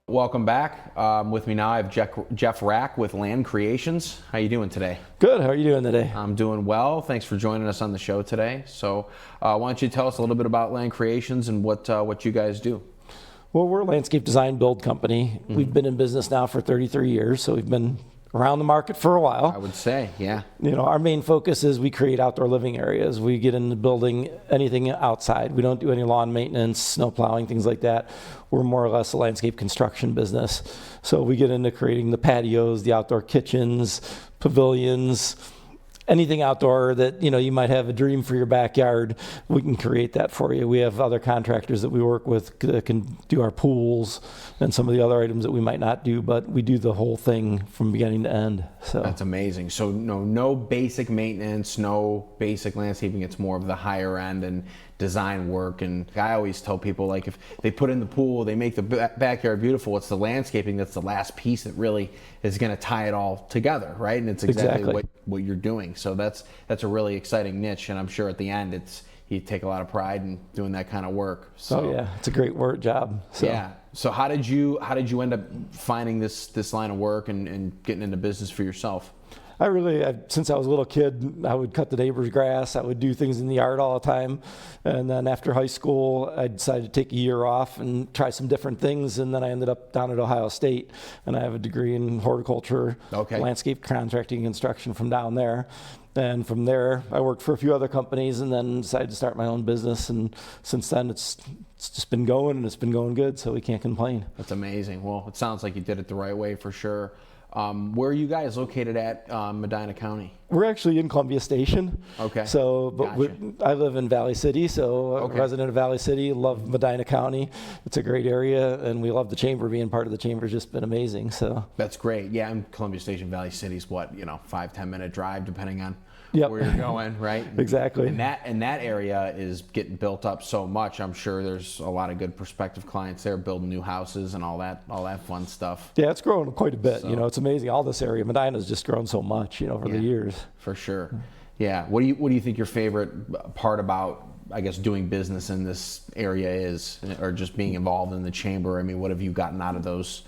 Welcome back. With me now, I have Jeff Rack with Land Creations. How you doing today? Good. How are you doing today? I'm doing well. Thanks for joining us on the show today. So, why don't you tell us a little bit about Land Creations and what you guys do? Well, we're a landscape design build company. We've been in business now for 33 years, so we've been around the market for a while. I would say, yeah. You know, our main focus is we create outdoor living areas. We get into building anything outside. We don't do any lawn maintenance, snow plowing, things like that. We're more or less a landscape construction business. So we get into creating the patios, the outdoor kitchens, pavilions, anything outdoor that, you know, you might have a dream for your backyard, we can create that for you. We have other contractors that we work with that can do our pools and some of the other items that we might not do, but we do the whole thing from beginning to end. So that's amazing. So no basic maintenance, no basic landscaping. It's more of the higher end and design work. And I always tell people, like, if they put in the pool, they make the backyard beautiful, it's the landscaping that's the last piece that really is going to tie it all together, right? And it's exactly. What you're doing. So that's a really exciting niche, and I'm sure at the end you take a lot of pride in doing that kind of work. So oh yeah, it's a great work job. So. Yeah. So how did you end up finding this line of work and getting into business for yourself? Since I was a little kid, I would cut the neighbor's grass. I would do things in the yard all the time. And then after high school, I decided to take a year off and try some different things. And then I ended up down at Ohio State, and I have a degree in horticulture, landscape contracting, and construction from down there. And from there, I worked for a few other companies and then decided to start my own business. And since then, it's just been going, and it's been going good, so we can't complain. That's amazing. Well, it sounds like you did it the right way for sure. Where are you guys located at Medina County? We're actually in Columbia Station. Okay. So, but gotcha. I live in Valley City, so I'm a resident of Valley City, love Medina County. It's a great area, and we love the chamber. Being part of the chamber has just been amazing. So that's great. Yeah, and Columbia Station, Valley City's what, 5-10 minute drive depending on where you're going, right? Exactly. And that area is getting built up so much. I'm sure there's a lot of good prospective clients there building new houses and all that fun stuff. Yeah, it's grown quite a bit. So, it's amazing. All this area, Medina's just grown so much, over the years. For sure. Yeah. What do you think your favorite part about, I guess, doing business in this area is, or just being involved in the chamber? I mean, what have you gotten out of those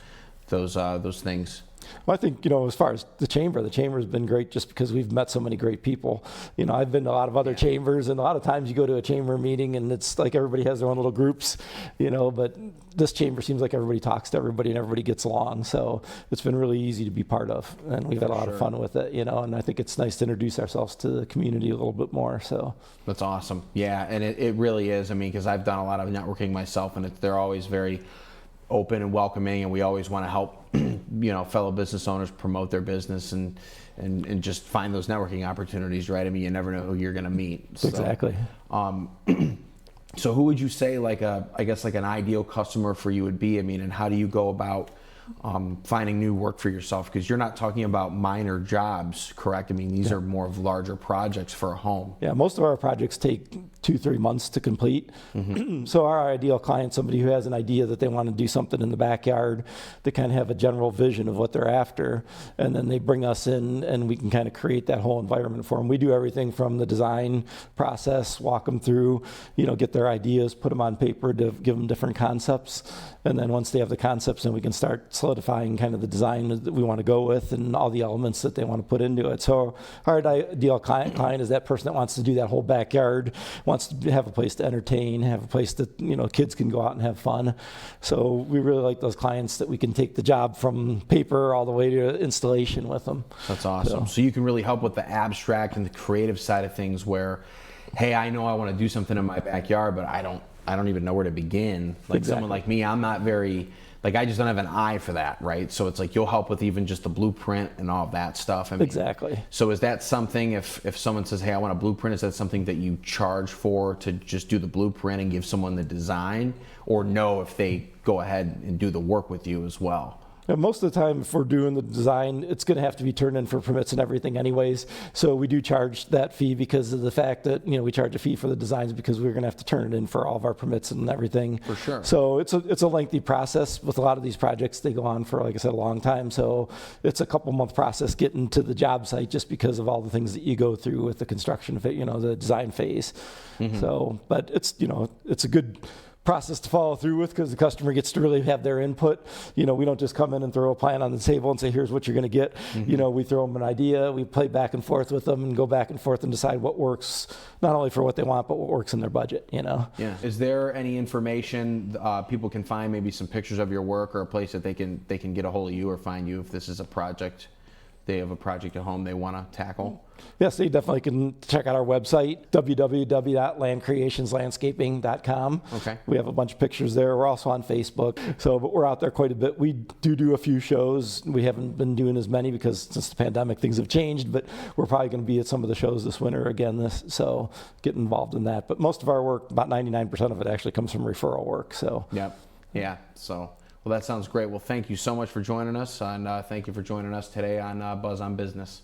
things? Well, I think, as far as the chamber's been great just because we've met so many great people. I've been to a lot of other chambers, and a lot of times you go to a chamber meeting and it's like everybody has their own little groups, but this chamber seems like everybody talks to everybody and everybody gets along. So it's been really easy to be part of, and we've had a lot of fun with it, and I think it's nice to introduce ourselves to the community a little bit more. So that's awesome. Yeah, and it really is. I mean, because I've done a lot of networking myself, and they're always very open and welcoming, and we always want to help fellow business owners promote their business and just find those networking opportunities, right? I mean, you never know who you're going to meet. So, exactly. So who would you say like an ideal customer for you would be? I mean, and how do you go about finding new work for yourself? Because you're not talking about minor jobs, correct? I mean, these are more of larger projects for a home. Yeah, most of our projects take 2-3 months to complete. So our ideal client, somebody who has an idea that they want to do something in the backyard, they kind of have a general vision of what they're after, and then they bring us in and we can kind of create that whole environment for them. We do everything from the design process, walk them through, get their ideas, put them on paper to give them different concepts, and then once they have the concepts, then we can start solidifying kind of the design that we want to go with and all the elements that they want to put into it. So our ideal client is that person that wants to do that whole backyard, wants to have a place to entertain, have a place that kids can go out and have fun. So we really like those clients that we can take the job from paper all the way to installation with them. That's awesome. So you can really help with the abstract and the creative side of things where, hey, I know I want to do something in my backyard, but I don't even know where to begin. Like someone like me, I'm not very, I just don't have an eye for that, right? So it's like you'll help with even just the blueprint and all of that stuff. I mean, exactly. So is that something, if someone says, hey, I want a blueprint, is that something that you charge for to just do the blueprint and give someone the design? Or no, if they go ahead and do the work with you as well? And most of the time, if we're doing the design, it's going to have to be turned in for permits and everything anyways. So we do charge that fee because of the fact that, we charge a fee for the designs because we're going to have to turn it in for all of our permits and everything. For sure. So it's a lengthy process. With a lot of these projects, they go on for, like I said, a long time. So it's a couple-month process getting to the job site just because of all the things that you go through with the construction, the design phase. So, but it's, it's a good process to follow through with because the customer gets to really have their input. We don't just come in and throw a plan on the table and say, here's what you're going to get. We throw them an idea, we play back and forth with them and go back and forth and decide what works, not only for what they want, but what works in their budget, Yeah. Is there any information people can find, maybe some pictures of your work or a place that they can get a hold of you or find you if this is a project, they have a project at home they want to tackle? Yes, they definitely can check out our website, www.landcreationslandscaping.com. Okay. We have a bunch of pictures there. We're also on Facebook, but we're out there quite a bit. We do a few shows. We haven't been doing as many because since the pandemic, things have changed, but we're probably going to be at some of the shows this winter again, so get involved in that. But most of our work, about 99% of it actually comes from referral work. So. Yep. Yeah. So, well, that sounds great. Well, thank you so much for joining us, and thank you for joining us today on Buzz on Business.